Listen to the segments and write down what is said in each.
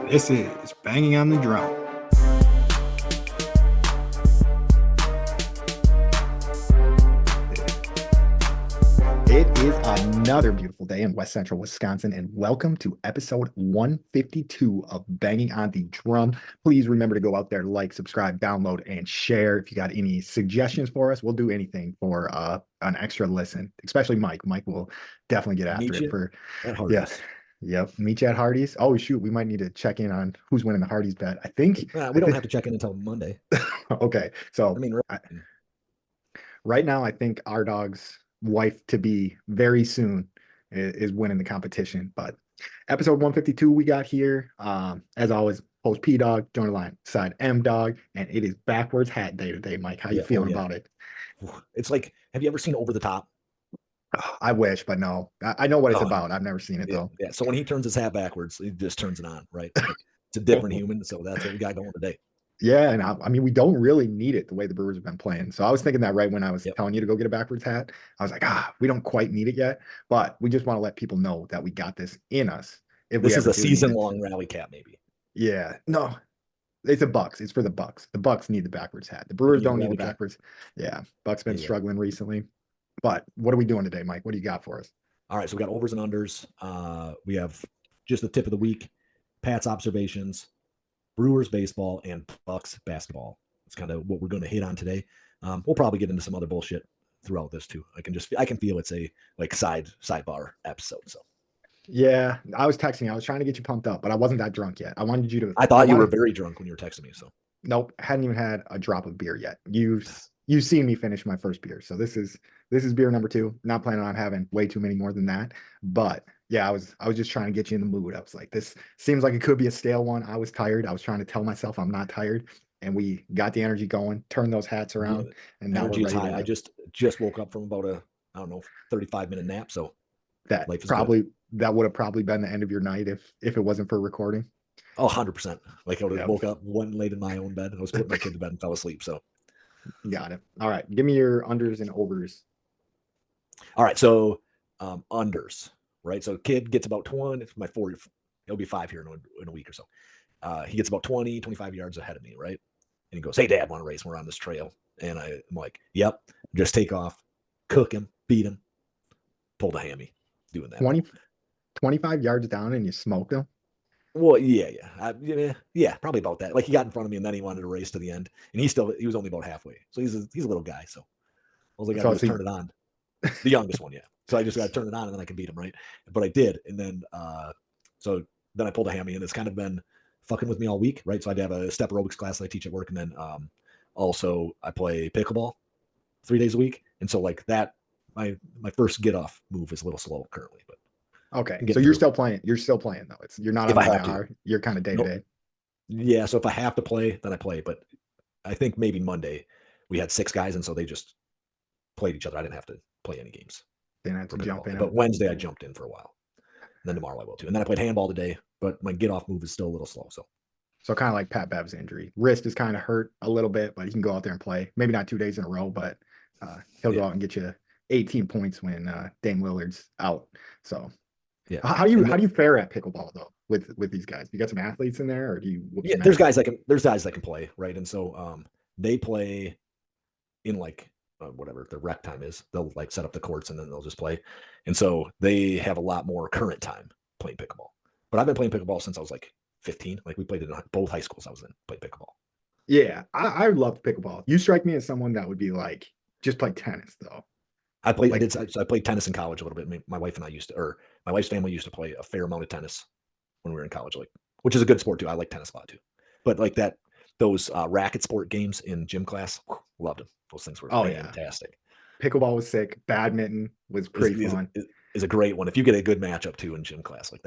This is Banging on the Drum. It is another beautiful day in West Central Wisconsin, and welcome to episode 152 of Banging on the Drum. Please remember to go out there, like, subscribe, download, and share. If you got any suggestions for us, we'll do anything for an extra listen, especially Mike. Mike will definitely get after Meet it you for, at yeah. Hardee's. Yep. Meet you at Hardee's. Oh, shoot. We might need to check in on who's winning the Hardee's bet. I think, We don't have to check in until Monday. okay. I So mean, right now, I think our dog's wife to be very soon is winning the competition. But episode 152 we got here. As always, host P Dog, join the line side M Dog, and it is backwards hat day today. Mike, how you yeah. Oh, feeling yeah. about it? It's like, have you ever seen Over the Top? I wish, but no. I know what it's Oh, about. I've never seen it yeah. though. Yeah. So when he turns his hat backwards, he just turns it on, right? Like it's a different human. So that's what we got going today. Yeah, and I mean, we don't really need it the way the Brewers have been playing. So I was thinking that right when I was Yep. telling you to go get a backwards hat, I was like, we don't quite need it yet, but we just want to let people know that we got this in us if we This is ever a do need season it. long rally cap, maybe. Yeah, no, it's a Bucks. It's for the Bucks. The Bucks need the backwards hat. The You Brewers need a don't need the rally cap. backwards. Yeah, Bucks been Yeah. Yeah. struggling recently. But what are we doing today, Mike? What do you got for us? All right. So we got overs and unders. We have just the tip of the week, Pat's observations, Brewers baseball, and Bucks basketball. It's kind of what we're going to hit on today. We'll probably get into some other bullshit throughout this too. I can feel it's a like sidebar episode. So Yeah, I was texting. I was trying to get you pumped up, but I wasn't that drunk yet. I wanted you to. I I thought you were wanted. very drunk when you were texting me. So Nope, hadn't even had a drop of beer yet. You've seen me finish my first beer, so this is beer number two. Not planning on having way too many more than that, but yeah, I was just trying to get you in the mood. I was like, this seems like it could be a stale one. I was tired. I was trying to tell myself I'm not tired, and we got the energy going. Turned those hats yeah, around, and now we're energy is ready to high. I rip. just woke up from about a I don't know 35-minute nap. So That life is good. probably that would have probably been the end of your night if it wasn't for recording. Oh, 100%. Like I would have Yep, woke up, went laid in my own bed. I was putting my kid to bed and fell asleep. So got it. All right, give me your unders and overs. all right. So unders, right? So kid gets about 20. It's my 40. He'll be 5 here in a week or so. He gets about 20, 25 yards ahead of me, right? And he goes, "Hey, Dad, want to race? We're on this trail." And I'm like, "Yep, just take off, cook him, beat him, pull the hammy, doing that." 20, 25 yards down and you smoked them. Well, yeah, probably about that. Like he got in front of me, and then he wanted to race to the end, and he was only about halfway. So he's a little guy. So all I got to So do I is see. turn it on. The youngest one, yeah. So I just got to turn it on, and then I can beat him, right? But I did, and then so then I pulled a hammy, and it's kind of been fucking with me all week, right? So I have a step aerobics class that I teach at work, and then also I play pickleball 3 days a week, and so like that, my first get off move is a little slow currently, but Okay, I'm so getting through. you're still playing though. You're not If on I the have to, IR. You're kind of day to nope. day. Yeah, so if I have to play, then I play. But I think maybe Monday we had 6 guys, and so they just played each other. I didn't have to play any games Then I have for to jump pickleball. in. But Wednesday I jumped in for a while. And then tomorrow I will too. And then I played handball today, but my get off move is still a little slow. So So kind of like Pat Bev's injury. Wrist is kind of hurt a little bit, but he can go out there and play. Maybe not 2 days in a row, but he'll go yeah, out and get you 18 points when Dame Lillard's out. So yeah. how do you fare at pickleball though with these guys? You got some athletes in there, or do you whoop Yeah, some ass? there's guys that can play, right? And so they play in like whatever the rec time is. They'll like set up the courts and then they'll just play. And so they have a lot more current time playing pickleball. But I've been playing pickleball since I was like 15. Like we played in both high schools I was in, played pickleball. Yeah, I love pickleball. You strike me as someone that would be like just play tennis though. I Like did, so I played tennis in college a little bit. My wife and I used to, or my wife's family used to play a fair amount of tennis when we were in college, like, which is a good sport too. I like tennis a lot too. But like those racket sport games in gym class, loved them. Those things were oh yeah, fantastic. pickleball was sick. Badminton was Is, pretty is, fun. is a great one. If you get a good matchup too in gym class, like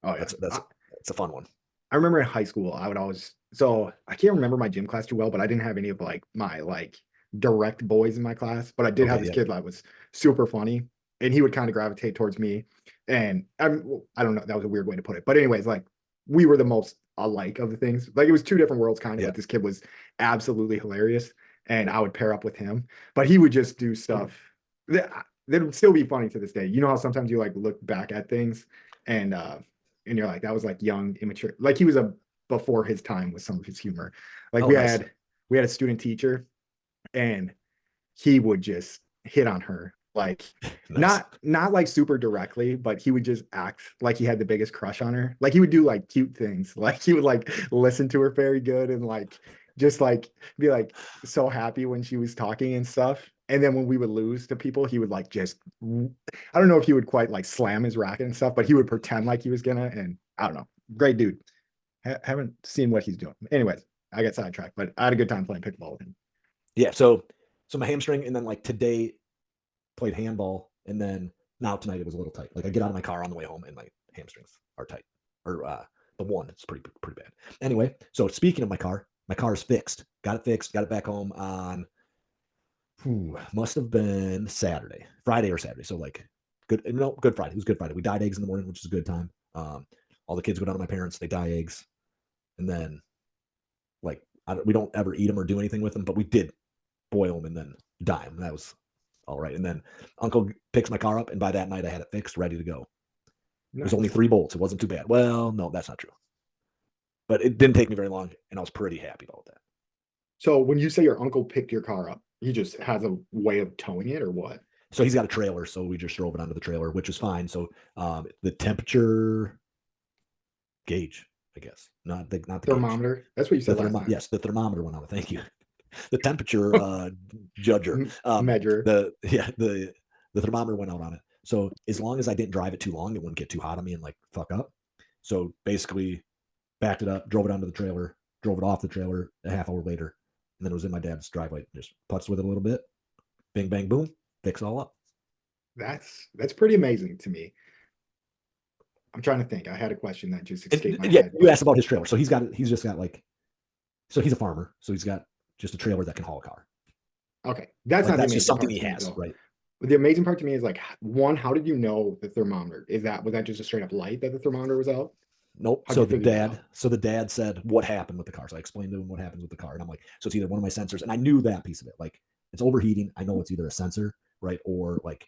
Oh yeah. that's a fun one. I remember in high school, I would always so I can't remember my gym class too well, but I didn't have any of like my like direct boys in my class, but I did have Okay, this yeah, kid that was super funny and he would kind of gravitate towards me. And I don't know, that was a weird way to put it. But anyways, like we were the most alike of the things. Like it was two different worlds kind of, yeah, but this kid was absolutely hilarious and I would pair up with him, but he would just do stuff that would still be funny to this day. You know how sometimes you like look back at things and and you're like, that was like young, immature. Like he was a before his time with some of his humor. Like Oh, nice. we had a student teacher, and he would just hit on her like Nice. not like super directly, but he would just act like he had the biggest crush on her. Like he would do like cute things. Like he would like listen to her very good and like just like be like so happy when she was talking and stuff. And then when we would lose to people, he would like just I don't know if he would quite like slam his racket and stuff, but he would pretend like he was gonna. And I don't know. Great dude. Haven't seen what he's doing. Anyways, I got sidetracked, but I had a good time playing pickleball with him. Yeah. So my hamstring, and then like today played handball, and then now tonight it was a little tight. Like I get out of my car on the way home, and my hamstrings are tight, or the one it's pretty bad. Anyway, so speaking of my car is fixed. Got it fixed. Got it back home on. Must have been Friday or Saturday. So like good, no, Good Friday. It was Good Friday. We dyed eggs in the morning, which is a good time. All the kids go down to my parents. They dye eggs, and then like we don't ever eat them or do anything with them, but we did boil them and then dye them. That was all right. And then Uncle picks my car up, and by that night I had it fixed, ready to go. It was Nice. only 3 bolts. It wasn't too bad. Well, no, that's not true. But it didn't take me very long, and I was pretty happy about that. So when you say your uncle picked your car up, he just has a way of towing it or what? So he's got a trailer, so we just drove it onto the trailer, which is fine. So the temperature gauge, I guess, not the gauge. Thermometer. That's what you The said last time. yes, the thermometer went on. Thank you. The temperature judger. Measure. The thermometer went out on it. So as long as I didn't drive it too long, it wouldn't get too hot on me and like fuck up. So basically, backed it up, drove it onto the trailer, drove it off the trailer a half hour later, and then it was in my dad's driveway. Just putzed with it a little bit, bing bang boom, fix it all up. That's pretty amazing to me. I'm trying to think. I had a question that just escaped my Yeah, head. you asked about his trailer. So he's just got like, so he's a farmer. So he's got just a trailer that can haul a car. Okay, that's Like not the that's just amazing something part he to me, has, though. right? The amazing part to me is like one, how did you know the thermometer? Was that just a straight up light that the thermometer was out? Nope. How'd you figure that out? So the dad said what happened with the car. So I explained to him what happens with the car, and I'm like, so it's either one of my sensors, and I knew that piece of it. Like it's overheating. I know it's either a sensor, right, or like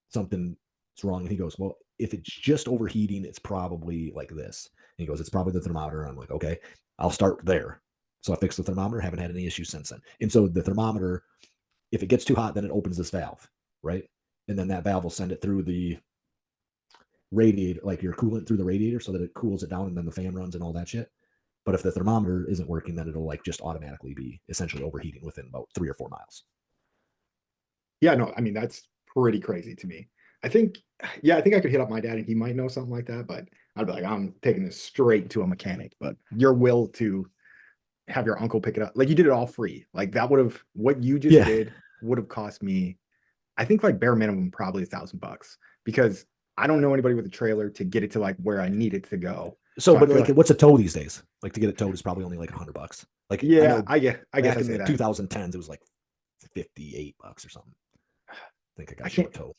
something's wrong. And he goes, well, if it's just overheating, it's probably like this. And he goes, it's probably the thermometer. And I'm like, okay, I'll start there. So I fixed the thermometer. Haven't had any issues since then. And so the thermometer, if it gets too hot, then it opens this valve, right? And then that valve will send it through the radiator, like your coolant through the radiator, so that it cools it down, and then the fan runs and all that shit. But if the thermometer isn't working, then it'll like just automatically be essentially overheating within about 3 or 4 miles. Yeah, no, I mean that's pretty crazy to me. I think, yeah, I think I could hit up my dad and he might know something like that, but I'd be like, I'm taking this straight to a mechanic. But your will to have your uncle pick it up, like you did it all free. Like that would have what you just did would have cost me, I think like bare minimum probably $1,000 because I don't know anybody with a trailer to get it to like where I need it to go. So, but like, like, what's a tow these days? Like to get it towed is probably only like $100. Like, yeah, I know I guess back I in say the that. 2010s, it was like $58 or something. I think I got you a tow.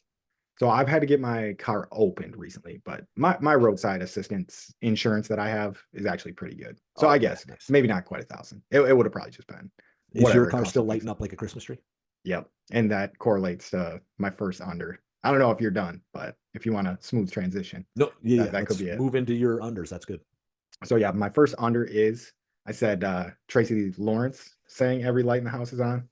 So I've had to get my car opened recently, but my roadside assistance insurance that I have is actually pretty good. So I guess nice. maybe not quite 1,000. It would have probably just been. Is your car still lighting up like a Christmas tree? Yep. And that correlates to my first under. I don't know if you're done, but if you want a smooth transition. No, yeah, that could be it. Move into your unders. That's good. So yeah, my first under is I said Tracy Lawrence saying every light in the house is on.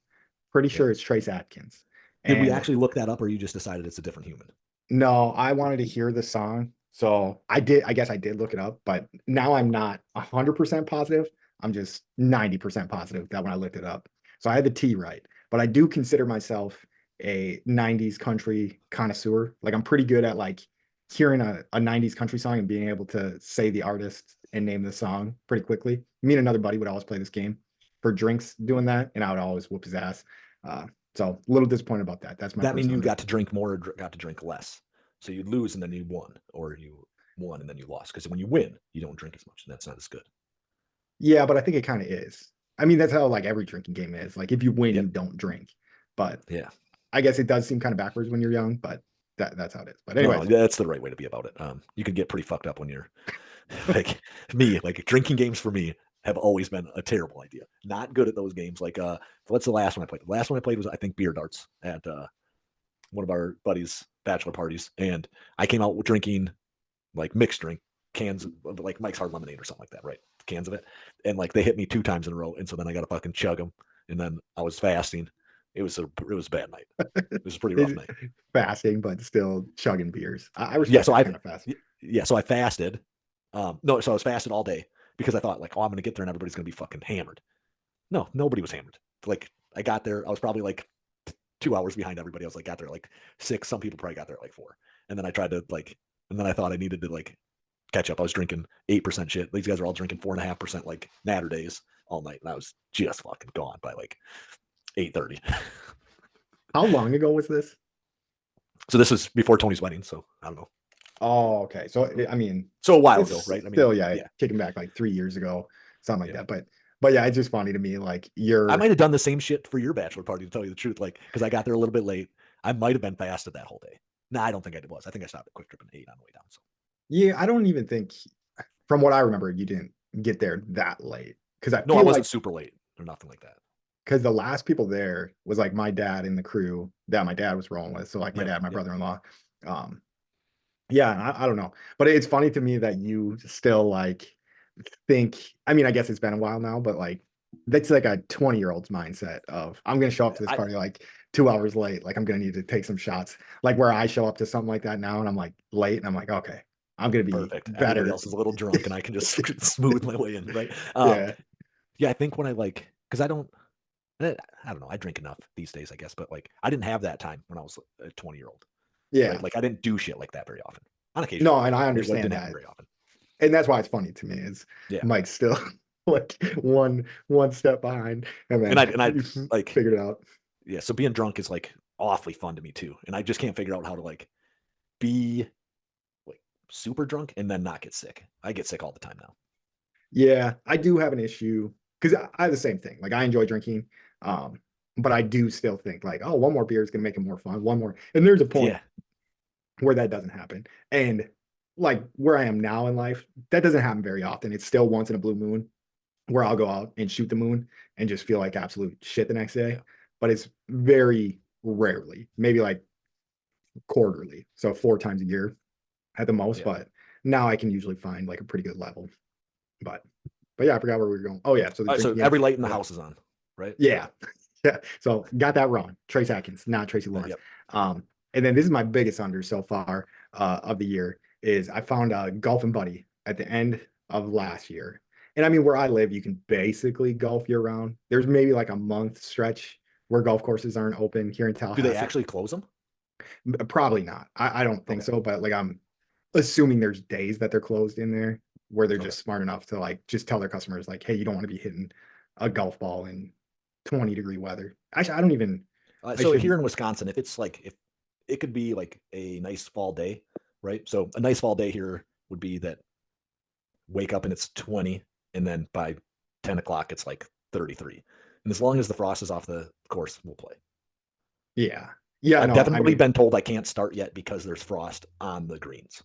Pretty sure it's Trace Atkins. Did we actually look that up, or you just decided it's a different human? No, I wanted to hear the song. So I guess I did look it up, but now I'm not 100% positive. I'm just 90% positive that when I looked it up. So I had the T right, but I do consider myself a 90s country connoisseur. Like I'm pretty good at like hearing a 90s country song and being able to say the artist and name the song pretty quickly. Me and another buddy would always play this game for drinks doing that, and I would always whoop his ass. So a little disappointed about that. That's my. That means you got to drink more or got to drink less. So you lose and then you won, or you won and then you lost. Because when you win, you don't drink as much, and that's not as good. Yeah, but I think it kind of is. I mean, that's how like every drinking game is. Like if you win, you don't drink. But yeah, I guess it does seem kind of backwards when you're young, but that's how it is. But anyway, that's the right way to be about it. You can get pretty fucked up when you're like me. Like drinking games for me have always been a terrible idea. Not good at those games. Like what's the last one I played? The last one I played was I think beer darts at one of our buddies' bachelor parties, and I came out drinking like mixed drink, cans of like Mike's Hard Lemonade or something like that, right? Cans of it, and like they hit me 2 times in a row, and so then I got to fucking chug them, and then I was fasting. It was a bad night. It was a pretty rough It's night. fasting, but still chugging beers. I Yeah, respect so that I kind of fast. yeah, so I fasted. No, so I was fasted all day because I thought like, oh, I'm gonna get there and everybody's gonna be fucking hammered. No, nobody was hammered. Like I got there, I was probably like 2 hours behind everybody. I was like got there like 6. Some people probably got there at like 4. And then I tried to like, and then I thought I needed to like catch up. I was drinking 8% shit. These guys are all drinking 4.5% like natter days all night, and I was just fucking gone by like 8:30. How long ago was this? So this is before Tony's wedding, so I don't know. Oh, okay. So I mean, So a while ago, it's right? I still mean, yeah, yeah, kicking back like 3 years ago, something like yeah. that. But yeah, it's just funny to me. Like I you're might have done the same shit for your bachelor party to tell you the truth, like because I got there a little bit late. I might have been fasted that whole day. No, I don't think I was. I think I stopped at Quick Trip and ate on the way down. So yeah. I don't even think, from what I remember, you didn't get there that late because I no, I feel wasn't like super late or nothing like that. because the last people there was like my dad and the crew that my dad was rolling with. So like my Yep, dad, my yep. brother-in-law. Um, yeah, I don't know, but it's funny to me that you still like think. I mean, I guess it's been a while now, but like that's like a 20-year-old's mindset of I'm gonna show up to this I party like 2 hours late. Like I'm gonna need to take some shots. Like where I show up to something like that now and I'm like late and I'm like, okay, I'm gonna be perfect. Everybody better. else is a little drunk, and I can just smooth my way in, right? Yeah. Yeah, I think when I like, because I don't know, I drink enough these days, I guess, but like, I didn't have that time when I was a 20-year-old, right? Yeah. Like, I didn't do shit like that very often. On occasion, No, and I but it understand didn't happen that. very often. And that's why it's funny to me is Yeah, Mike's still like one step behind and and I then like, figured it out. yeah. So being drunk is like awfully fun to me too, and I just can't figure out how to like be like super drunk and then not get sick. I get sick all the time now. Yeah, I do have an issue because I have the same thing. Like I enjoy drinking, um, but I do still think like, oh, one more beer is gonna make it more fun. One more, and there's a point Yeah, where that doesn't happen. And like where I am now in life, that doesn't happen very often. It's still once in a blue moon where I'll go out and shoot the moon and just feel like absolute shit the next day. yeah, But it's very rarely, maybe like quarterly, so 4 times a year at the most. yeah. But now I can usually find like a pretty good level. But but yeah, I forgot where we were going. Oh yeah, so the All right, so drinking game. every light in the Yeah, house is on, right? yeah, yeah. So got that wrong. Trace Atkins, not Tracy Lawrence. Yep. And then this is my biggest under so far of the year is I found a golfing buddy at the end of last year. And I mean, where I live, you can basically golf year round. There's maybe like a month stretch where golf courses aren't open here in Do they Tallahassee. actually close them? Probably not. I don't think Okay, so, but like I'm assuming there's days that they're closed in there where they're okay. just smart enough to like just tell their customers like, hey, you don't want to be hitting a golf ball in 20-degree weather. Actually, I don't even I So should here in Wisconsin, if it's like if it could be like a nice fall day, right? So a nice fall day here would be that wake up and it's 20, and then by 10 o'clock it's like 33. And as long as the frost is off the course, we'll play. yeah. Yeah, I've no, I definitely mean, been told I can't start yet because there's frost on the greens.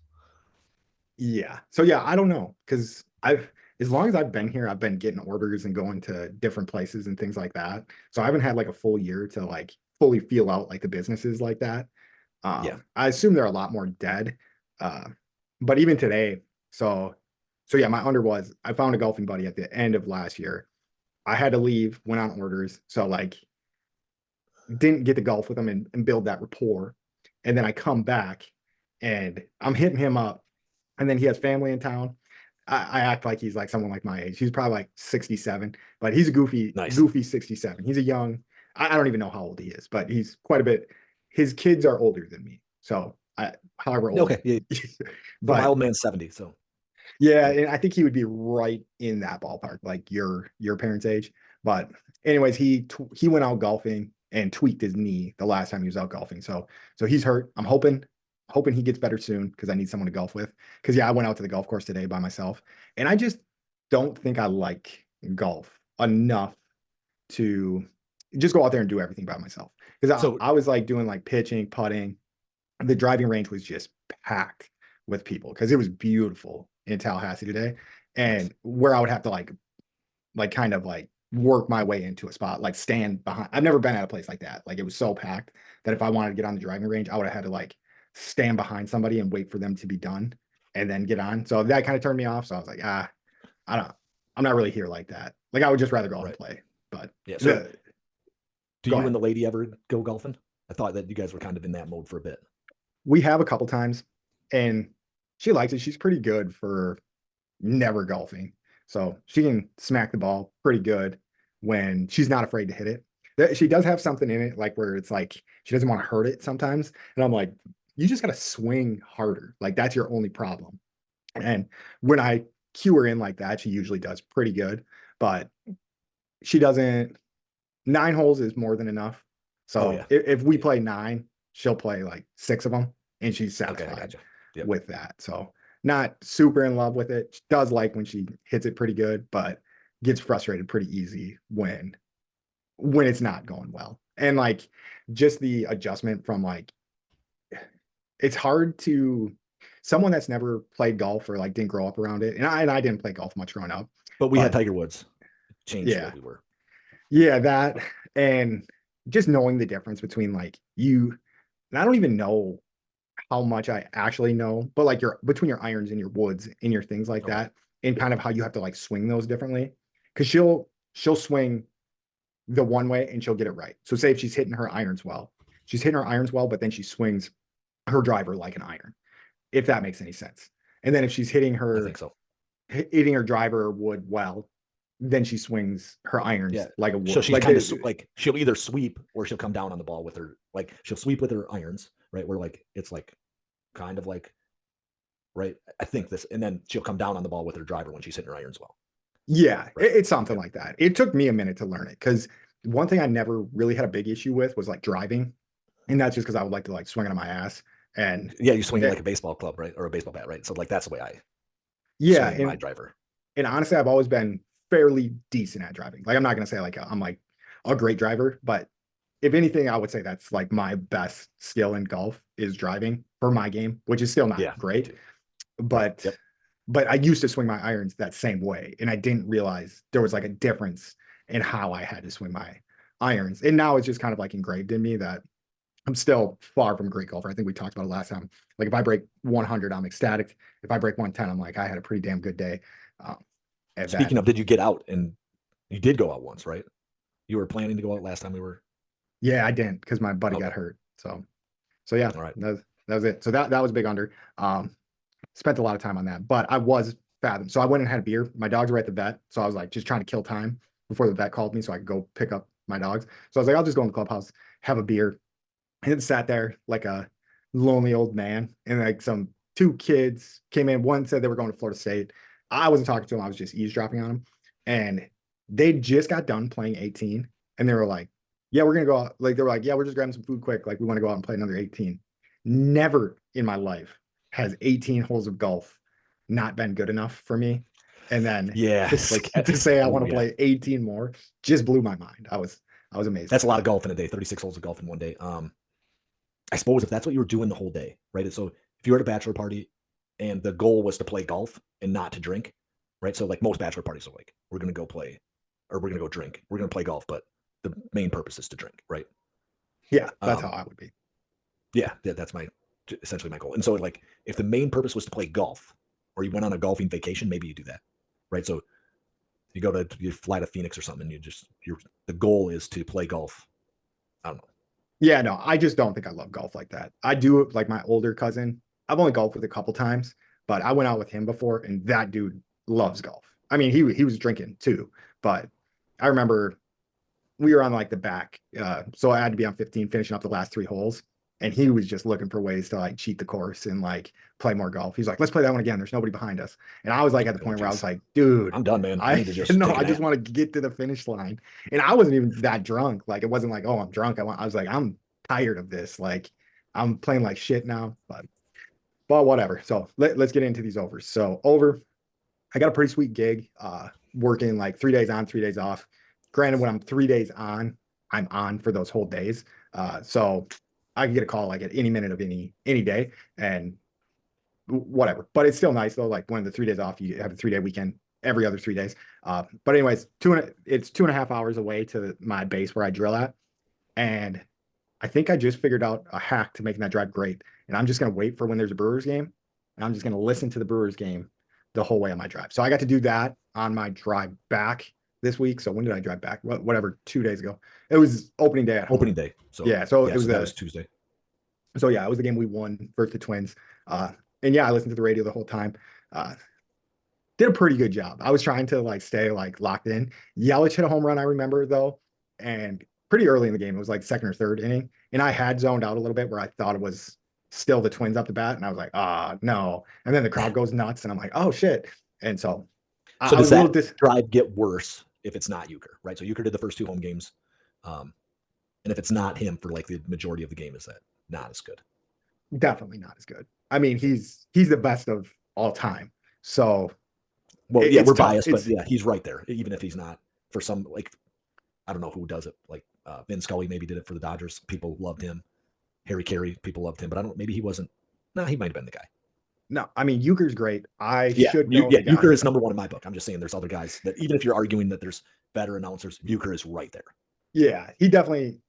yeah. So yeah, I don't know because I've as long as I've been here, I've been getting orders and going to different places and things like that. So I haven't had like a full year to like fully feel out like the businesses like that. Yeah. I assume they're a lot more dead. Uh, but even today, so so yeah, my under was I found a golfing buddy at the end of last year. I had to leave, went on orders, so like didn't get to golf with him and build that rapport. And then I come back and I'm hitting him up, and then he has family in town. I act like he's like someone like my age. He's probably like 67, but he's a Nice. goofy 67. He's a young, I don't even know how old he is, but he's quite a bit. His kids are older than me. So however old, Okay. Yeah. Well, my but old man's 70. So yeah, yeah. and I think he would be right in that ballpark, like your parents' age. But anyways, he went out golfing and tweaked his knee the last time he was out golfing. So he's hurt. I'm hoping he gets better soon because I need someone to golf with. Because yeah, I went out to the golf course today by myself, and I just don't think I like golf enough to just go out there and do everything by myself. Because So I was like doing like pitching, putting. The driving range was just packed with people because it was beautiful in Tallahassee today. nice. And where I would have to like kind of like work my way into a spot, like stand behind. I've never been at a place like that. Like it was so packed that if I wanted to get on the driving range, I would have had to like stand behind somebody and wait for them to be done. and then get on. So that kind of turned me off. So I was like, I don't, I'm not really here like that. Like I would just rather go out and Right. play. But Yeah. So do go you ahead. and the lady ever go golfing? I thought that you guys were kind of in that mode for a bit. We have a couple times, and she likes it. She's pretty good for never golfing. So she can smack the ball pretty good when she's not afraid to hit it. She does have something in it, like where it's like she doesn't want to hurt it sometimes. And I'm like, you just got to swing harder. Like that's your only problem. And when I cue her in like that, she usually does pretty good. But she doesn't, 9 holes is more than enough. Oh So yeah. if we Yeah. play 9, she'll play like 6 of them and she's Okay, I satisfied gotcha. Yep. with that. So not super in love with it. She does like when she hits it pretty good, but gets frustrated pretty easy when it's not going well. And like just the adjustment from like it's hard to someone that's never played golf or like didn't grow up around it. And I didn't play golf much growing up, But we had but Tiger Woods. Changed the way yeah, we were. yeah, that and just knowing the difference between like you and I don't even know how much I actually know, but like your between your irons and your woods and your things like Okay. that, and Yep. kind of how you have to like swing those differently. Cause she'll swing the one way and she'll get it right. So say if she's hitting her irons well, she's hitting her irons well, but then she swings her driver like an iron, if that makes any sense. And then if she's I think so. hitting her driver or wood well, then she swings her irons Yeah. like a So wood. she's Like kind of the like she'll either sweep or she'll come down on the ball with her like she'll sweep with her irons, right? Where like it's like kind of like right. I think this, and then she'll come down on the ball with her driver when she's hitting her irons well. yeah, Right. it's something Yep. like that. It took me a minute to learn it because one thing I never really had a big issue with was like driving. And that's just because I would like to like swing it on my ass. And Yeah, you swing it eh, like a baseball club, right, or a baseball bat, right? So like that's the way I yeah, swing my driver. and honestly, I've always been fairly decent at driving. Like I'm not gonna say like I'm like a great driver, but if anything, I would say that's like my best skill in golf is driving for my game, which is still not Yeah, me great. too. Right. But Yep. but I used to swing my irons that same way, and I didn't realize there was like a difference in how I had to swing my irons. And now it's just kind of like engraved in me that I'm still far from a great golfer. I think we talked about it last time. Like if I break 100, I'm ecstatic. If I break 110, I'm like I had a pretty damn good day. Um, and Speaking then of, did you get out? And you did go out once, right? You were planning to go out last time we were. yeah, I didn't because my buddy got Okay. hurt. So yeah, All right. that was it. So that was big under. Spent a lot of time on that, but I was fathom. So I went and had a beer. My dogs were at the vet, so I was like just trying to kill time before the vet called me so I could go pick up my dogs. So I was like, I'll just go in the clubhouse, have a beer, and then sat there like a lonely old man. And like some 2 kids came in. One said they were going to Florida State. I wasn't talking to them. I was just eavesdropping on them, and they just got done playing 18, and they were like, "Yeah, we're gonna go out." Like they were like, "Yeah, we're just grabbing some food quick. Like we want to go out and play another 18." Never in my life has 18 holes of golf not been good enough for me. And then Yeah. to say I Oh want to yeah. play 18 more just blew my mind. I was amazed That's a by lot of that. golf in a day. 36 holes of golf in one day. I suppose if that's what you were doing the whole day, right? So if you were at a bachelor party and the goal was to play golf and not to drink, right? So like most bachelor parties are like, we're gonna go play or we're gonna go drink. We're gonna play golf, but the main purpose is to drink, right? Yeah, that's how Um, I would be. yeah, that's my essentially my goal. And so like if the main purpose was to play golf or you went on a golfing vacation, maybe you do that. Right. So you fly to Phoenix or something, the goal is to play golf. I don't know. Yeah, no, I just don't think I love golf like that. I do like my older cousin. I've only golfed with a couple times, but I went out with him before, and that dude loves golf. I mean, he was drinking too, but I remember we were on like the back, so I had to be on 15, finishing up the last 3 holes, and he was just looking for ways to like cheat the course and like play more golf. He's like, "Let's play that one again. There's nobody behind us," and I was like at the Oh point where I was geez. like, "Dude, I'm done, man. I I need to just no, take a I just nap. want to get to the finish line," and I wasn't even that drunk. Like it wasn't like, "Oh, I'm drunk." I was like, "I'm tired of this. Like I'm playing like shit now." But whatever. So let's get into these overs. So over, I got a pretty sweet gig, working like 3 days on, 3 days off. Granted, when I'm 3 days on, I'm on for those whole days. So I can get a call like at any minute of any day and whatever. But it's still nice though. Like when the 3 days off, you have a 3 day weekend every other 3 days. But anyways, it's 2.5 hours away to my base where I drill at. And I think I just figured out a hack to making that drive great. And I'm just gonna wait for when there's a Brewers game and I'm just going to listen to the Brewers game the whole way on my drive. So I got to do that on my drive back this week. So when did I drive back? Whatever, 2 days ago. It was opening day at home. Opening day. So Yeah, so it was that was Tuesday. So yeah, it was the game we won versus the Twins. And yeah, I listened to the radio the whole time. Did a pretty good job. I was trying to like stay like locked in. Yelich hit a home run, I remember though, and pretty early in the game. It was like second or third inning, and I had zoned out a little bit where I thought it was still the Twins up the bat, and I was like, no. And then the crowd goes nuts, and I'm like, oh shit. And so So I does was a that little drive get worse if it's not Euchre, right? So Euchre did the first 2 home games. And if it's not him for like the majority of the game, is that not as good? definitely not as good. I mean, he's the best of all time. So Well, it- yeah, it's we're tough. biased, but It's yeah, he's right there. Even if he's not for some, like, I don't know who does it. Like Vin Scully maybe did it for the Dodgers. People loved him. Harry Carey, people loved him, but I don't. Maybe he wasn't. No, he might have been the guy. no. I mean, Euchre's great. I Yeah, should know the guy. Euchre is number 1 in my book. I'm just saying there's other guys that even if you're arguing that there's better announcers, Euchre is right there. Yeah, he definitely,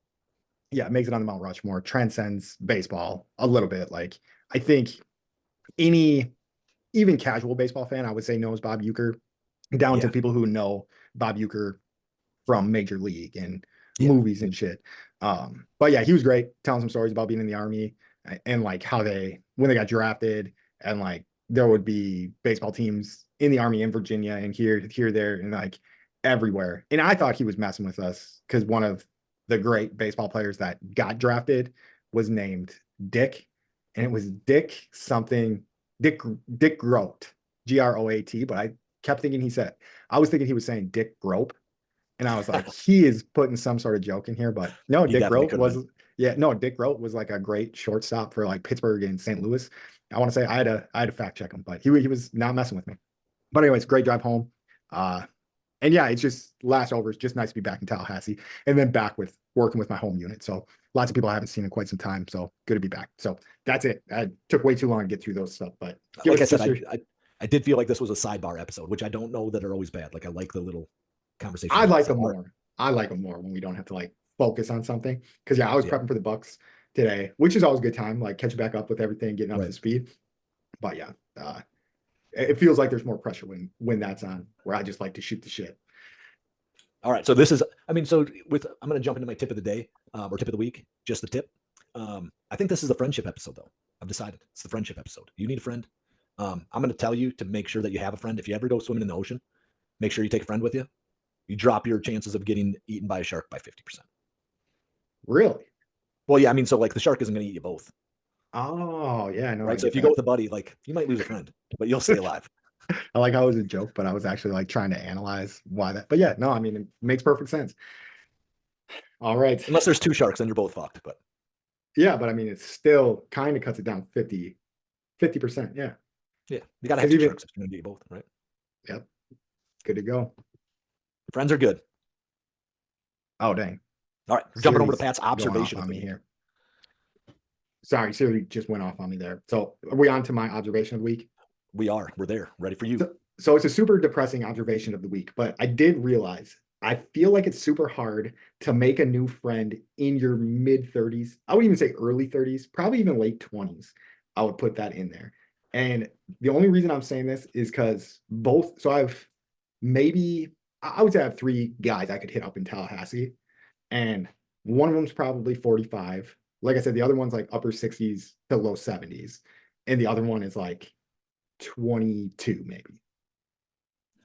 yeah, makes it on the Mount Rushmore, transcends baseball a little bit. Like, I think any, even casual baseball fan, I would say knows Bob Uecker, down to Yeah. people who know Bob Uecker from Major League and Yeah. movies and shit. But yeah, he was great telling some stories about being in the Army and like how when they got drafted, and like there would be baseball teams in the Army in Virginia and here, there, and like everywhere. And I thought he was messing with us because one of the great baseball players that got drafted was named Dick, and it was Dick something, Dick Groat, Groat. But I was thinking he was saying Dick Grope. And I was like, he is putting some sort of joke in here, but no, He Dick definitely Groat could have was, been. yeah, no, Dick Groat was like a great shortstop for like Pittsburgh and St. Louis. I want to say I had to fact check him, but he was not messing with me. But anyways, great drive home. And yeah, it's just last over. It's just nice to be back in Tallahassee and then back with working with my home unit. So lots of people I haven't seen in quite some time. So good to be back. So that's it. I took way too long to get through those stuff, but Like I said, I did feel like this was a sidebar episode, which I don't know that are always bad. Like I like the little conversation. I like them more. I like them more when we don't have to like focus on something. Cause yeah, I was prepping for the Bucks today, which is always a good time, like catching back up with everything, getting up to speed. But yeah, it feels like there's more pressure when that's on, where I just like to shoot the shit. All right. So this is, I mean, so I'm going to jump into my tip of the day or tip of the week, just the tip. I think this is a friendship episode though. I've decided it's the friendship episode. You need a friend. I'm going to tell you to make sure that you have a friend. If you ever go swimming in the ocean, make sure you take a friend with you. You drop your chances of getting eaten by a shark by 50%. Really? Well, yeah. I mean, so like the shark isn't going to eat you both. Oh yeah, I know. Right. So if you go with a buddy, like you might lose a friend, but you'll stay alive. I like how it was a joke, but I was actually like trying to analyze why that. But yeah, no, I mean, it makes perfect sense. All right. Unless there's 2 sharks, then you're both fucked. But yeah, but I mean, it still kind of cuts it down 50%. Yeah. Yeah. You got to have 2 sharks if you're going to do both, right? Yep. Good to go. Friends are good. Oh, dang. All right. We're jumping over to Pat's observation on of me me here. Sorry, Siri just went off on me there. So are we on to my observation of the week? We are. We're there. Ready for you. So it's a super depressing observation of the week, but I did realize I feel like it's super hard to make a new friend in your mid 30s. I would even say early 30s, probably even late 20s. I would put that in there. And the only reason I'm saying this is because so I would say I have 3 guys I could hit up in Tallahassee. And one of them's probably 45. Like I said, the other one's like upper 60s to low 70s. And the other one is like 22, maybe.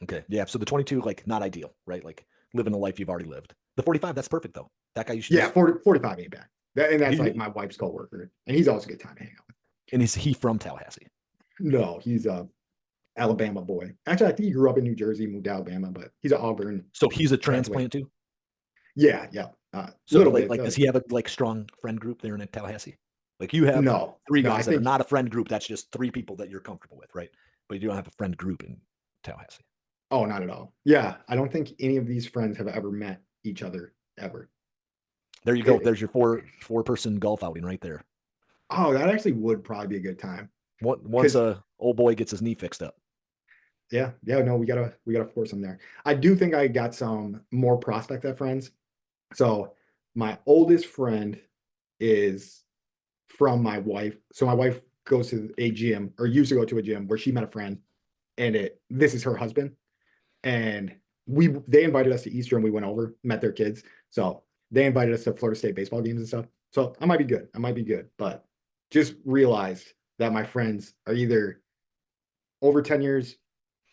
Okay. Yeah. So the 22, like not ideal, right? Like living a life you've already lived. The 45, that's perfect though. That guy you should. Yeah, 45 ain't bad. And that's like my wife's coworker, and he's always a good time to hang out with. And is he from Tallahassee? No, he's a Alabama boy. Actually, I think he grew up in New Jersey, moved to Alabama, but he's an Auburn. So he's a transplant too. Yeah. So like, does he have a like strong friend group there in Tallahassee? Like you have 3 guys that are not a friend group. That's just 3 people that you're comfortable with, right? But you don't have a friend group in Tallahassee. Oh, not at all. Yeah, I don't think any of these friends have ever met each other ever. There you go. There's your 4-person golf outing right there. Oh, that actually would probably be a good time. Once a old boy gets his knee fixed up. Yeah. No, we gotta force him there. I do think I got some more prospects at friends. So my oldest friend is from my wife. So my wife goes to a gym or used to go to a gym where she met a friend, and this is her husband, and they invited us to Easter and we went over, met their kids. So they invited us to Florida State baseball games and stuff. So I might be good. I might be good, but just realized that my friends are either over 10 years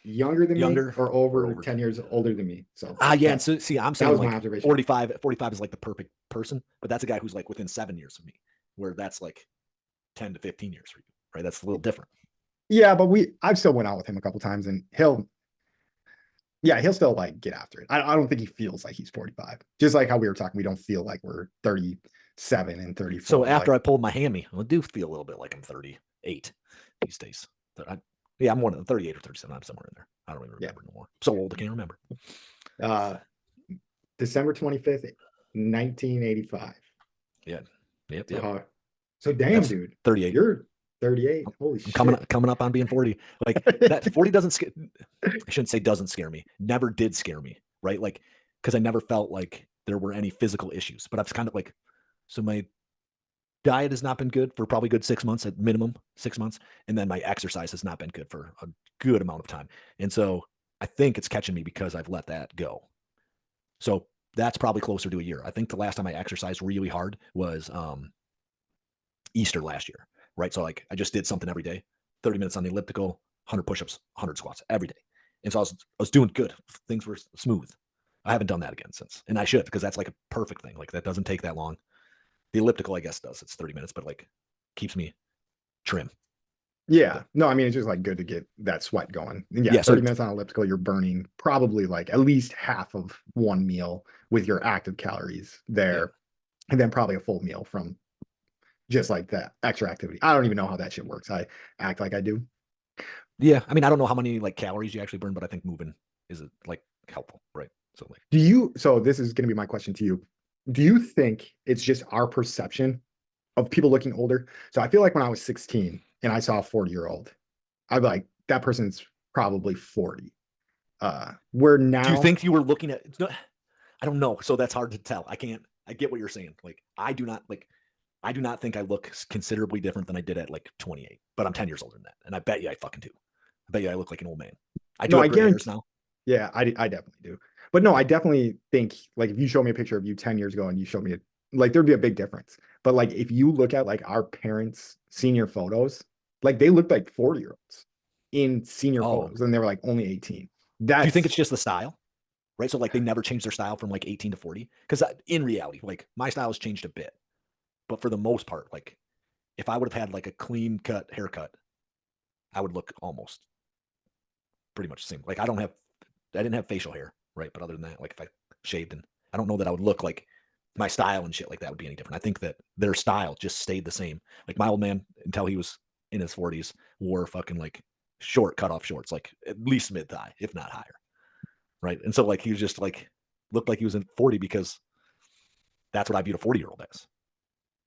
younger than me Younger or over over 10 years older than me. So yeah. And so see, I'm that saying was my like observation. 45 is like the perfect person, but that's a guy who's like within 7 years of me, where that's like 10 to 15 years for you, right? That's a little different. Yeah, but I've still went out with him a couple times, and he'll still like get after it. I don't think he feels like he's 45. Just like how we were talking, we don't feel like we're 37 and 34. So after like, I pulled my hammy, I do feel a little bit like I'm 38 these days. Yeah, I'm more than 38 or 37. I'm somewhere in there. I don't even remember no more. I'm so old, I can't remember. December 25th, 1985. Yeah. Yep. So damn, That's dude, 38. you're 38. Holy I'm shit. coming up on being 40. Like that 40 doesn't scare. I shouldn't say doesn't scare me. Never did scare me, right? Like, because I never felt like there were any physical issues. But I was kind of like, so my diet has not been good for probably good 6 months at minimum, 6 months. And then my exercise has not been good for a good amount of time. And so I think it's catching me because I've let that go. So that's probably closer to a year. I think the last time I exercised really hard was Easter last year, right? So like I just did something every day, 30 minutes on the elliptical, 100 push-ups, 100 squats every day. And so I was doing good. Things were smooth. I haven't done that again since. And I should, because that's like a perfect thing. Like that doesn't take that long. The elliptical, I guess, does. It's 30 minutes, but like keeps me trim. Yeah. No, I mean, it's just like good to get that sweat going. And yeah, Yeah, 30 so minutes on elliptical, you're burning probably like at least half of one meal with your active calories there. Yeah. And then probably a full meal from just like that extra activity. I don't even know how that shit works. I act like I do. Yeah. I mean, I don't know how many like calories you actually burn, but I think moving is like helpful, right? So like So this is going to be my question to you. Do you think it's just our perception of people looking older? So I feel like when I was 16 and I saw a 40-year-old, I'd be like, that person's probably 40. Where do you now, think you were looking at I don't know. So that's hard to tell. I get what you're saying. Like I do not think I look considerably different than I did at like 28, but I'm 10 years older than that. And I bet you I fucking do. I bet you I look like an old man. I do no, have I gray hairs guarantee, now. yeah, I definitely do. But no, I definitely think like if you show me a picture of you 10 years ago and you show me like there'd be a big difference. But like if you look at like our parents' senior photos, like they looked like 40-year-olds in senior Oh, photos and they were like only 18. do you think That's it's just the style? Right. So like they never changed their style from like 18 to 40. Because in reality, like my style has changed a bit. But for the most part, like if I would have had like a clean cut haircut, I would look almost pretty much the same. Like I didn't have facial hair, right? But other than that, like if I shaved, and I don't know that I would look like my style and shit like that would be any different. I think that their style just stayed the same. Like my old man, until he was in his 40s, wore fucking like short cut off shorts, like at least mid thigh, if not higher. Right. And so like he was just like looked like he was in 40 because that's what I viewed a 40-year-old as.